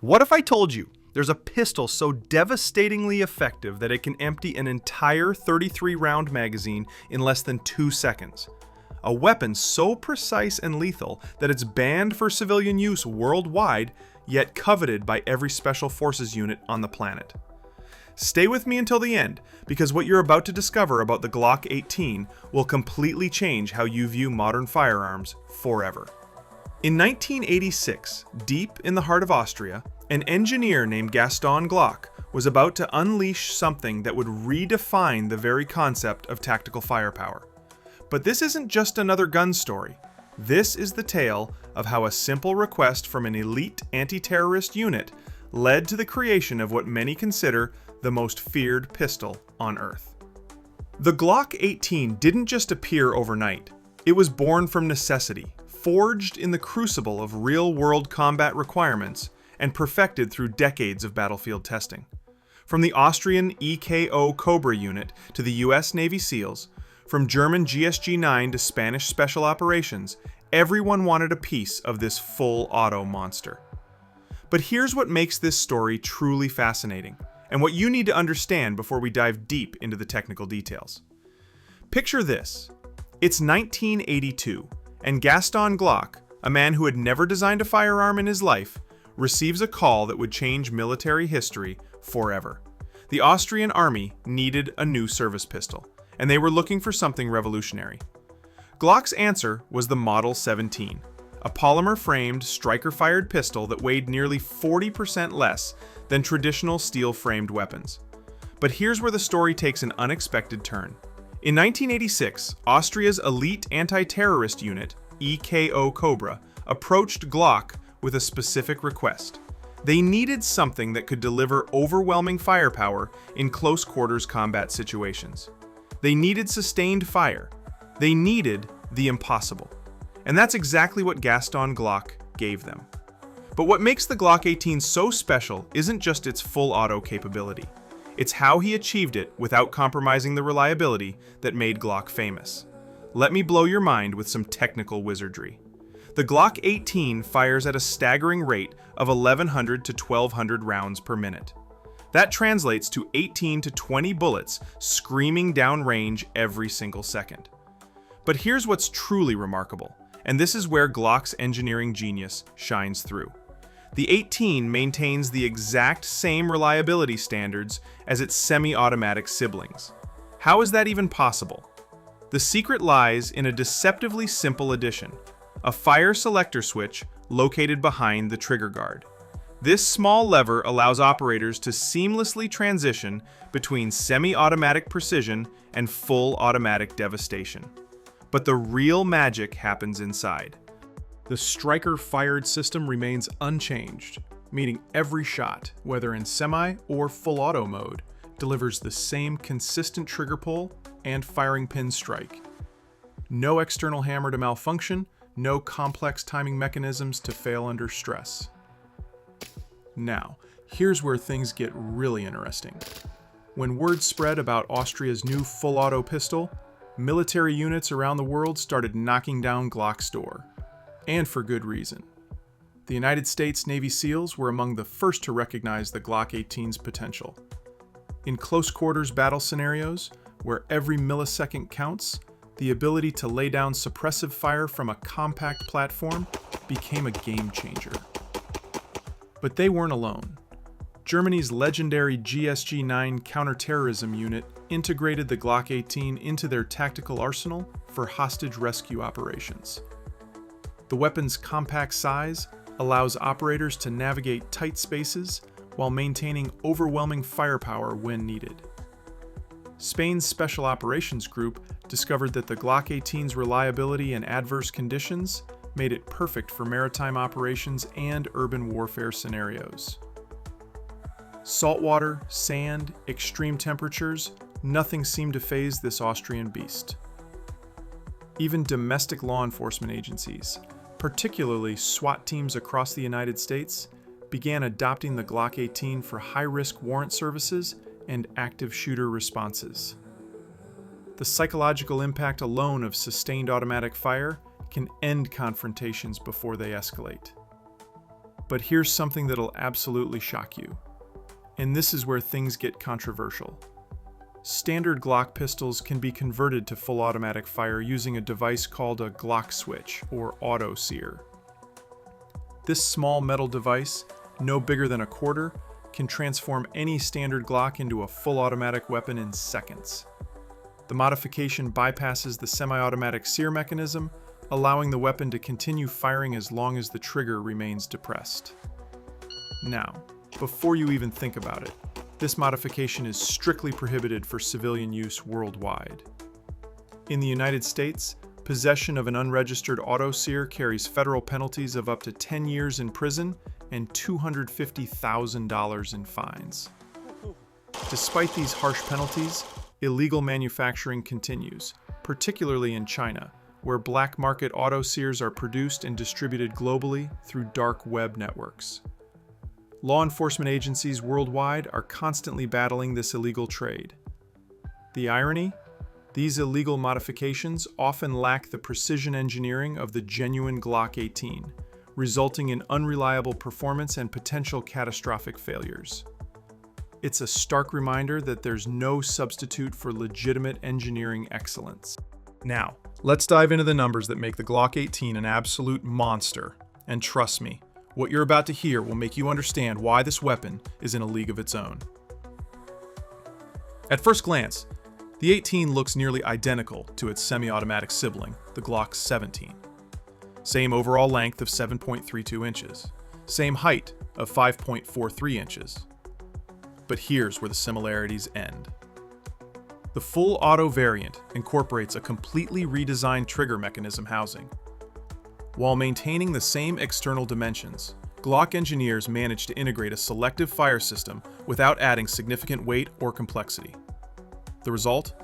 What if I told you there's a pistol so devastatingly effective that it can empty an entire 33-round magazine in less than 2 seconds? A weapon so precise and lethal that it's banned for civilian use worldwide, yet coveted by every special forces unit on the planet. Stay with me until the end, because what you're about to discover about the Glock 18 will completely change how you view modern firearms forever. In 1986, deep in the heart of Austria, an engineer named Gaston Glock was about to unleash something that would redefine the very concept of tactical firepower. But this isn't just another gun story. This is the tale of how a simple request from an elite anti-terrorist unit led to the creation of what many consider the most feared pistol on Earth. The Glock 18 didn't just appear overnight. It was born from necessity, forged in the crucible of real-world combat requirements, and perfected through decades of battlefield testing. From the Austrian EKO Cobra unit to the US Navy SEALs, from German GSG-9 to Spanish Special Operations, everyone wanted a piece of this full-auto monster. But here's what makes this story truly fascinating, and what you need to understand before we dive deep into the technical details. Picture this. It's 1982, and Gaston Glock, a man who had never designed a firearm in his life, receives a call that would change military history forever. The Austrian army needed a new service pistol, and they were looking for something revolutionary. Glock's answer was the Model 17, a polymer-framed, striker-fired pistol that weighed nearly 40% less than traditional steel-framed weapons. But here's where the story takes an unexpected turn. In 1986, Austria's elite anti-terrorist unit, EKO Cobra, approached Glock with a specific request. They needed something that could deliver overwhelming firepower in close-quarters combat situations. They needed sustained fire. They needed the impossible. And that's exactly what Gaston Glock gave them. But what makes the Glock 18 so special isn't just its full auto capability. It's how he achieved it without compromising the reliability that made Glock famous. Let me blow your mind with some technical wizardry. The Glock 18 fires at a staggering rate of 1,100 to 1,200 rounds per minute. That translates to 18 to 20 bullets screaming downrange every single second. But here's what's truly remarkable, and this is where Glock's engineering genius shines through. The 18 maintains the exact same reliability standards as its semi-automatic siblings. How is that even possible? The secret lies in a deceptively simple addition: a fire selector switch located behind the trigger guard. This small lever allows operators to seamlessly transition between semi-automatic precision and full automatic devastation. But the real magic happens inside. The striker-fired system remains unchanged, meaning every shot, whether in semi or full auto mode, delivers the same consistent trigger pull and firing pin strike. No external hammer to malfunction, no complex timing mechanisms to fail under stress. Now, here's where things get really interesting. When word spread about Austria's new full-auto pistol, military units around the world started knocking down Glock's door. And for good reason. The United States Navy SEALs were among the first to recognize the Glock 18's potential. In close-quarters battle scenarios, where every millisecond counts, the ability to lay down suppressive fire from a compact platform became a game-changer. But they weren't alone. Germany's legendary GSG-9 counterterrorism unit integrated the Glock 18 into their tactical arsenal for hostage rescue operations. The weapon's compact size allows operators to navigate tight spaces while maintaining overwhelming firepower when needed. Spain's Special Operations Group discovered that the Glock 18's reliability in adverse conditions made it perfect for maritime operations and urban warfare scenarios. Saltwater, sand, extreme temperatures, nothing seemed to faze this Austrian beast. Even domestic law enforcement agencies, particularly SWAT teams across the United States, began adopting the Glock 18 for high-risk warrant services and active shooter responses. The psychological impact alone of sustained automatic fire can end confrontations before they escalate. But here's something that'll absolutely shock you. And this is where things get controversial. Standard Glock pistols can be converted to full automatic fire using a device called a Glock switch, or auto sear. This small metal device, no bigger than a quarter, can transform any standard Glock into a full automatic weapon in seconds. The modification bypasses the semi-automatic sear mechanism, allowing the weapon to continue firing as long as the trigger remains depressed. Now, before you even think about it, this modification is strictly prohibited for civilian use worldwide. In the United States, possession of an unregistered auto sear carries federal penalties of up to 10 years in prison and $250,000 in fines. Despite these harsh penalties, illegal manufacturing continues, particularly in China, where black market auto sears are produced and distributed globally through dark web networks. Law enforcement agencies worldwide are constantly battling this illegal trade. The irony? These illegal modifications often lack the precision engineering of the genuine Glock 18, resulting in unreliable performance and potential catastrophic failures. It's a stark reminder that there's no substitute for legitimate engineering excellence. Now, let's dive into the numbers that make the Glock 18 an absolute monster. And trust me, what you're about to hear will make you understand why this weapon is in a league of its own. At first glance, the 18 looks nearly identical to its semi-automatic sibling, the Glock 17. Same overall length of 7.32 inches. Same height of 5.43 inches. But here's where the similarities end. The full auto variant incorporates a completely redesigned trigger mechanism housing. While maintaining the same external dimensions, Glock engineers managed to integrate a selective fire system without adding significant weight or complexity. The result?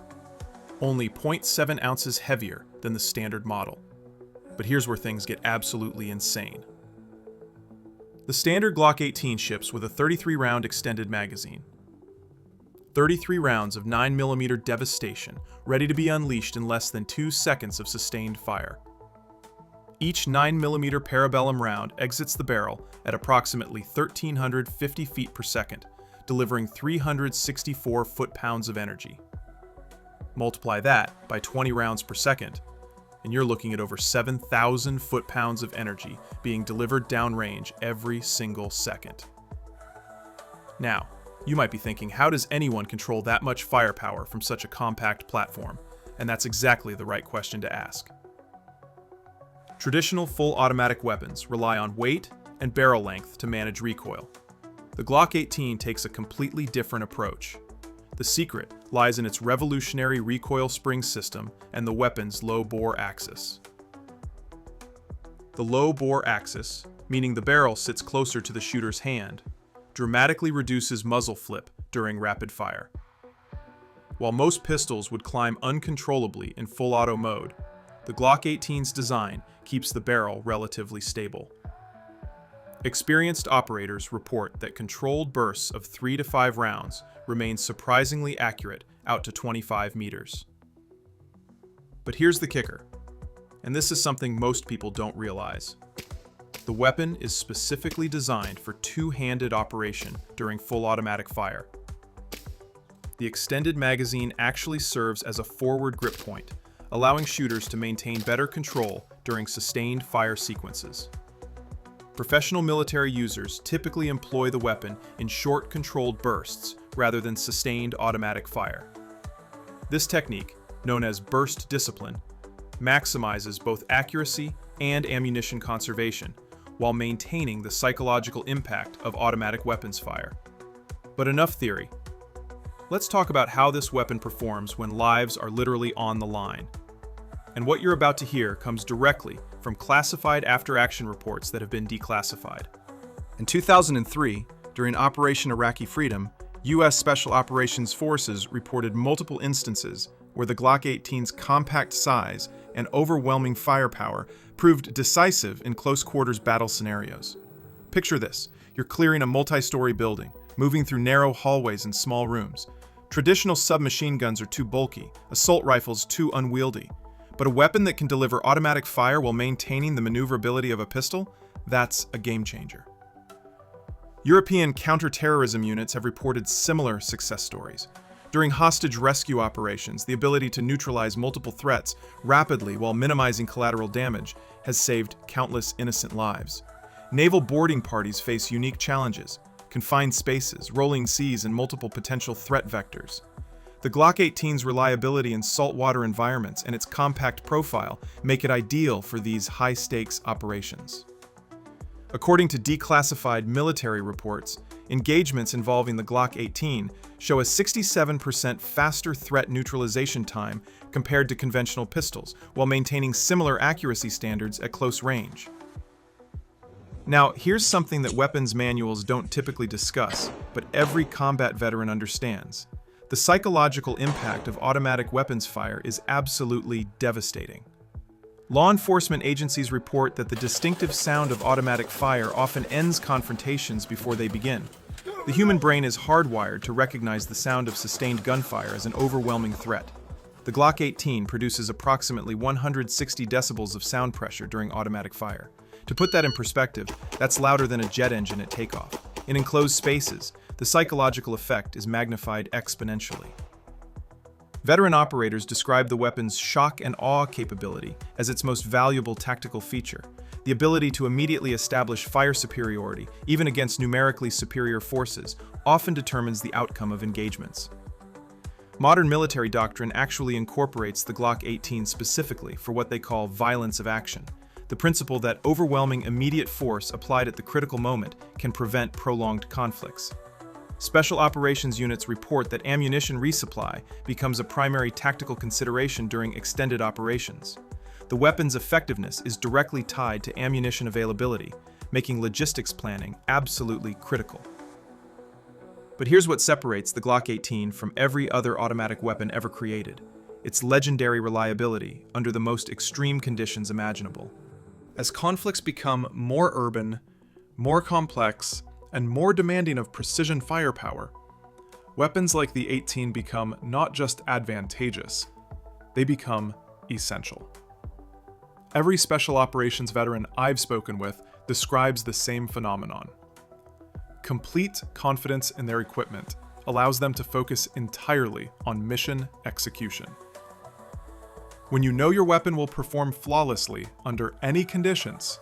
Only 0.7 ounces heavier than the standard model. But here's where things get absolutely insane. The standard Glock 18 ships with a 33-round extended magazine. 33 rounds of 9mm devastation, ready to be unleashed in less than 2 seconds of sustained fire. Each 9mm parabellum round exits the barrel at approximately 1,350 feet per second, delivering 364 foot-pounds of energy. Multiply that by 20 rounds per second, and you're looking at over 7,000 foot-pounds of energy being delivered downrange every single second. Now, you might be thinking, how does anyone control that much firepower from such a compact platform? And that's exactly the right question to ask. Traditional full automatic weapons rely on weight and barrel length to manage recoil. The Glock 18 takes a completely different approach. The secret lies in its revolutionary recoil spring system and the weapon's low-bore axis. The low-bore axis, meaning the barrel sits closer to the shooter's hand, dramatically reduces muzzle flip during rapid fire. While most pistols would climb uncontrollably in full auto mode, the Glock 18's design keeps the barrel relatively stable. Experienced operators report that controlled bursts of 3 to 5 rounds remain surprisingly accurate out to 25 meters. But here's the kicker, and this is something most people don't realize. The weapon is specifically designed for two-handed operation during full automatic fire. The extended magazine actually serves as a forward grip point, allowing shooters to maintain better control during sustained fire sequences. Professional military users typically employ the weapon in short, controlled bursts rather than sustained automatic fire. This technique, known as burst discipline, maximizes both accuracy and ammunition conservation while maintaining the psychological impact of automatic weapons fire. But enough theory. Let's talk about how this weapon performs when lives are literally on the line. And what you're about to hear comes directly from classified after-action reports that have been declassified. In 2003, during Operation Iraqi Freedom, U.S. Special Operations Forces reported multiple instances where the Glock 18's compact size and overwhelming firepower proved decisive in close-quarters battle scenarios. Picture this: you're clearing a multi-story building, moving through narrow hallways and small rooms. Traditional submachine guns are too bulky, assault rifles too unwieldy. But a weapon that can deliver automatic fire while maintaining the maneuverability of a pistol? That's a game changer. European counterterrorism units have reported similar success stories. During hostage rescue operations, the ability to neutralize multiple threats rapidly while minimizing collateral damage has saved countless innocent lives. Naval boarding parties face unique challenges: confined spaces, rolling seas, and multiple potential threat vectors. The Glock 18's reliability in saltwater environments and its compact profile make it ideal for these high-stakes operations. According to declassified military reports, engagements involving the Glock 18 show a 67% faster threat neutralization time compared to conventional pistols, while maintaining similar accuracy standards at close range. Now, here's something that weapons manuals don't typically discuss, but every combat veteran understands. The psychological impact of automatic weapons fire is absolutely devastating. Law enforcement agencies report that the distinctive sound of automatic fire often ends confrontations before they begin. The human brain is hardwired to recognize the sound of sustained gunfire as an overwhelming threat. The Glock 18 produces approximately 160 decibels of sound pressure during automatic fire. To put that in perspective, that's louder than a jet engine at takeoff. In enclosed spaces, the psychological effect is magnified exponentially. Veteran operators describe the weapon's shock and awe capability as its most valuable tactical feature. The ability to immediately establish fire superiority, even against numerically superior forces, often determines the outcome of engagements. Modern military doctrine actually incorporates the Glock 18 specifically for what they call violence of action, the principle that overwhelming immediate force applied at the critical moment can prevent prolonged conflicts. Special operations units report that ammunition resupply becomes a primary tactical consideration during extended operations. The weapon's effectiveness is directly tied to ammunition availability, making logistics planning absolutely critical. But here's what separates the Glock 18 from every other automatic weapon ever created: its legendary reliability under the most extreme conditions imaginable. As conflicts become more urban, more complex, and more demanding of precision firepower, weapons like the 18 become not just advantageous, they become essential. Every special operations veteran I've spoken with describes the same phenomenon. Complete confidence in their equipment allows them to focus entirely on mission execution. When you know your weapon will perform flawlessly under any conditions,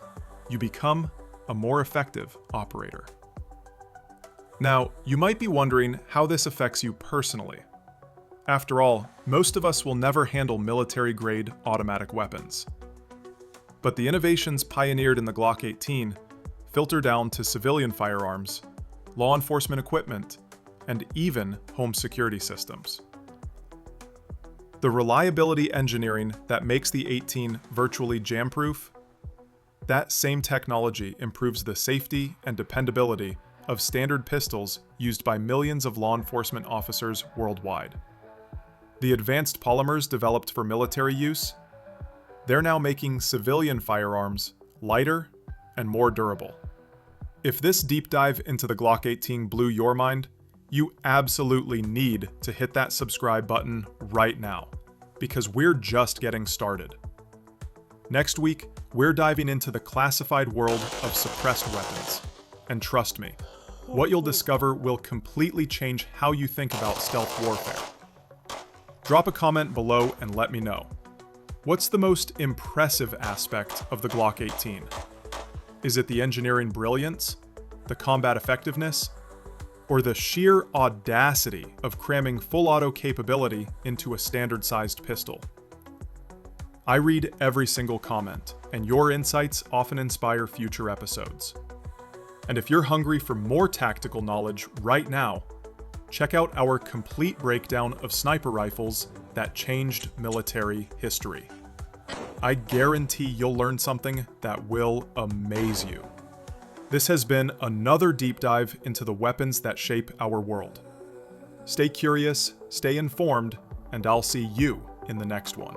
you become a more effective operator. Now, you might be wondering how this affects you personally. After all, most of us will never handle military-grade automatic weapons. But the innovations pioneered in the Glock 18 filter down to civilian firearms, law enforcement equipment, and even home security systems. The reliability engineering that makes the 18 virtually jam-proof, that same technology improves the safety and dependability of standard pistols used by millions of law enforcement officers worldwide. The advanced polymers developed for military use, they're now making civilian firearms lighter and more durable. If this deep dive into the Glock 18 blew your mind, you absolutely need to hit that subscribe button right now, because we're just getting started. Next week, we're diving into the classified world of suppressed weapons. And trust me, what you'll discover will completely change how you think about stealth warfare. Drop a comment below and let me know. What's the most impressive aspect of the Glock 18? Is it the engineering brilliance, the combat effectiveness, or the sheer audacity of cramming full auto capability into a standard-sized pistol? I read every single comment, and your insights often inspire future episodes. And if you're hungry for more tactical knowledge right now, check out our complete breakdown of sniper rifles that changed military history. I guarantee you'll learn something that will amaze you. This has been another deep dive into the weapons that shape our world. Stay curious, stay informed, and I'll see you in the next one.